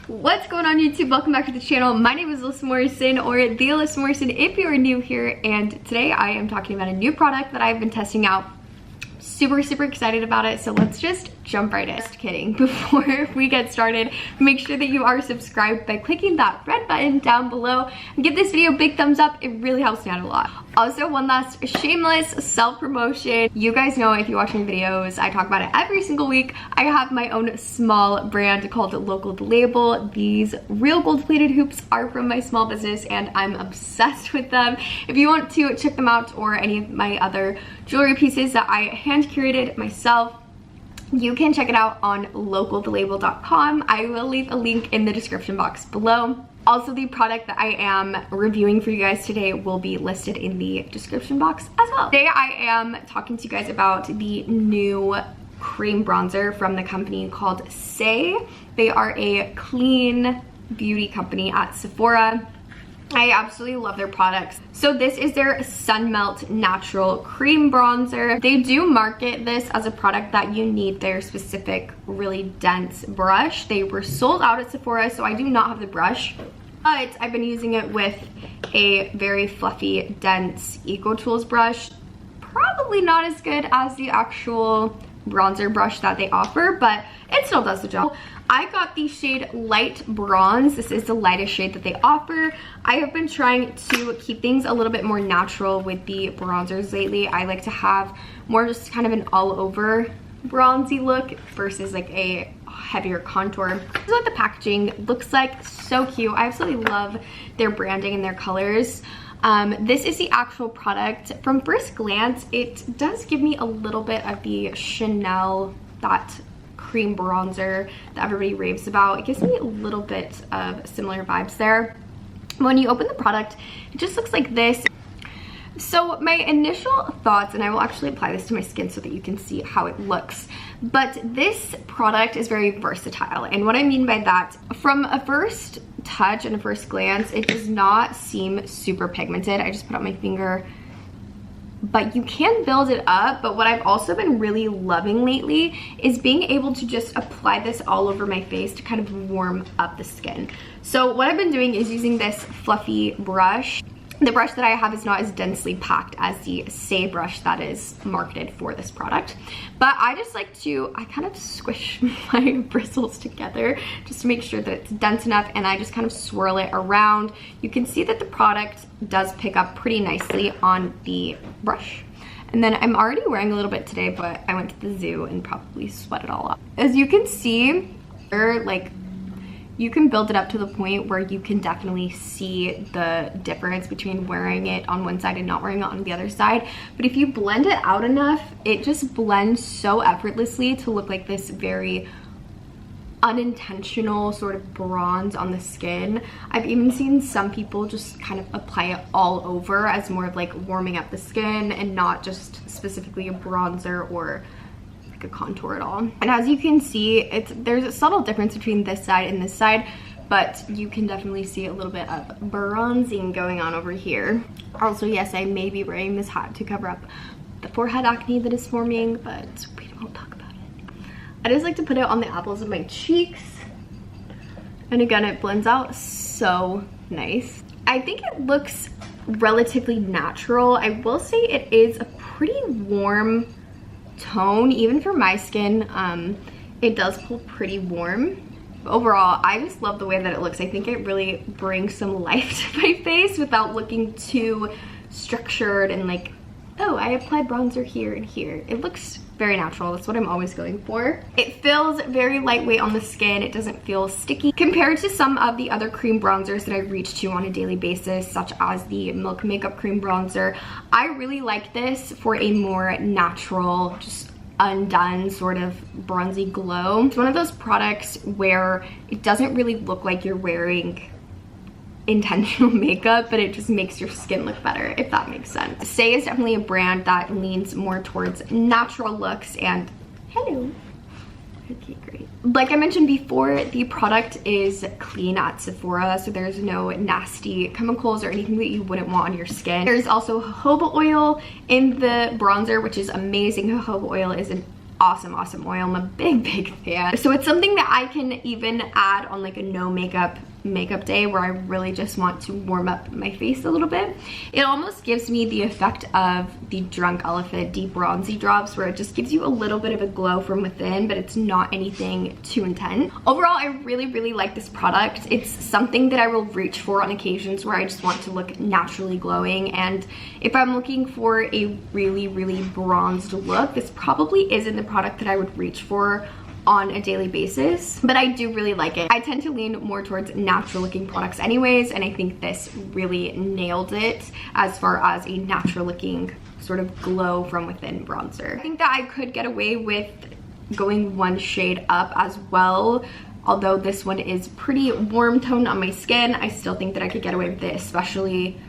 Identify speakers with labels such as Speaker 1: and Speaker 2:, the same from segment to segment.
Speaker 1: What's going on YouTube? Welcome back to the channel. My name is Alyssa Morrison, or the Alyssa Morrison if you are new here, and today I am talking about a new product that I've been testing out. Super excited about it, so let's just jump right in. Just kidding. Before we get started, make sure that you are subscribed by clicking that red button down below and give this video a big thumbs up. It really helps me out a lot. Also, one last shameless self-promotion. You guys know, if you watch my videos, I talk about it every single week. I have my own small brand called Local to Label. These real gold-plated hoops are from my small business and I'm obsessed with them. If you want to check them out, or any of my other jewelry pieces that I hand curated myself, you can check it out on localtolabel.com. I will leave a link in the description box below. Also, the product that I am reviewing for you guys today will be listed in the description box as well. Today I am talking to you guys about the new cream bronzer from the company called Saie. They are a clean beauty company at Sephora. I absolutely love their products. So this is their Sun Melt Natural Cream Bronzer. They do market this as a product that you need their specific really dense brush. They were sold out at Sephora, so I do not have the brush, but I've been using it with a very fluffy, dense Eco Tools brush. Probably not as good as the actual bronzer brush that they offer, but it still does the job. I got the shade Light Bronze. This is the lightest shade that they offer. I have been trying to keep things a little bit more natural with the bronzers lately. I like to have more just kind of an all-over bronzy look versus like a heavier contour. This is what the packaging looks like. So cute. I absolutely love their branding and their colors. This is the actual product. From first glance, it does give me a little bit of the Chanel, that cream bronzer that everybody raves about. It gives me a little bit of similar vibes there. When you open the product, it just looks like this. So my initial thoughts, and I will actually apply this to my skin so that you can see how it looks, but this product is very versatile. And what I mean by that, from a first touch and a first glance, it does not seem super pigmented. I just put out my finger, but you can build it up. But what I've also been really loving lately is being able to just apply this all over my face to kind of warm up the skin. So what I've been doing is using this fluffy brush. The brush that I have is not as densely packed as the Saie brush that is marketed for this product. But I just like to, I kind of squish my bristles together just to make sure that it's dense enough, and I just kind of swirl it around. You can see that the product does pick up pretty nicely on the brush. And then I'm already wearing a little bit today, but I went to the zoo and probably sweat it all up. As you can see, like, you can build it up to the point where you can definitely see the difference between wearing it on one side and not wearing it on the other side. But if you blend it out enough, it just blends so effortlessly to look like this very unintentional sort of bronze on the skin. I've even seen some people just kind of apply it all over as more of like warming up the skin and not just specifically a bronzer or a contour at all. And as you can see, there's a subtle difference between this side and this side, but you can definitely see a little bit of bronzing going on over here. Also, yes, I may be wearing this hat to cover up the forehead acne that is forming, but we won't talk about it. I just like to put it on the apples of my cheeks, and again, it blends out so nice. I think it looks relatively natural. I will say it is a pretty warm tone. Even for my skin, it does pull pretty warm. Overall, I just love the way that it looks. I think it really brings some life to my face without looking too structured and like, oh, I applied bronzer here and here. It looks very natural. That's what I'm always going for. It feels very lightweight on the skin. It doesn't feel sticky compared to some of the other cream bronzers that I reach to on a daily basis, such as the Milk Makeup Cream Bronzer. I really like this for a more natural, just undone sort of bronzy glow. It's one of those products where it doesn't really look like you're wearing intentional makeup, but it just makes your skin look better, if that makes sense. Saie is definitely a brand that leans more towards natural looks, and hello. Okay, great. Like I mentioned before, the product is clean at Sephora, so there's no nasty chemicals or anything that you wouldn't want on your skin. There's also jojoba oil in the bronzer, which is amazing. Jojoba oil is an awesome oil. I'm a big fan. So it's something that I can even add on like a no makeup day where I really just want to warm up my face a little bit. It almost gives me the effect of the Drunk Elephant Deep Bronzy drops, where it just gives you a little bit of a glow from within, but it's not anything too intense. Overall, I really like this product. It's something that I will reach for on occasions where I just want to look naturally glowing, and if I'm looking for a really bronzed look, this probably isn't the product that I would reach for on a daily basis, but I do really like it. I tend to lean more towards natural looking products anyways, and I think this really nailed it as far as a natural looking sort of glow from within bronzer. I think that I could get away with going one shade up as well. Although this one is pretty warm toned on my skin, I still think that I could get away with it, especially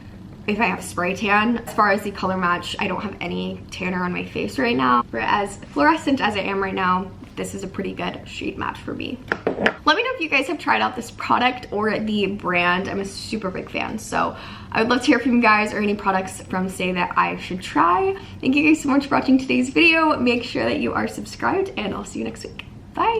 Speaker 1: if I have spray tan. As far as the color match, I don't have any tanner on my face right now. For as fluorescent as I am right now, this is a pretty good shade match for me. Let me know if you guys have tried out this product or the brand. I'm a super big fan, so I would love to hear from you guys or any products from Saie that I should try. Thank you guys so much for watching today's video. Make sure that you are subscribed, and I'll see you next week.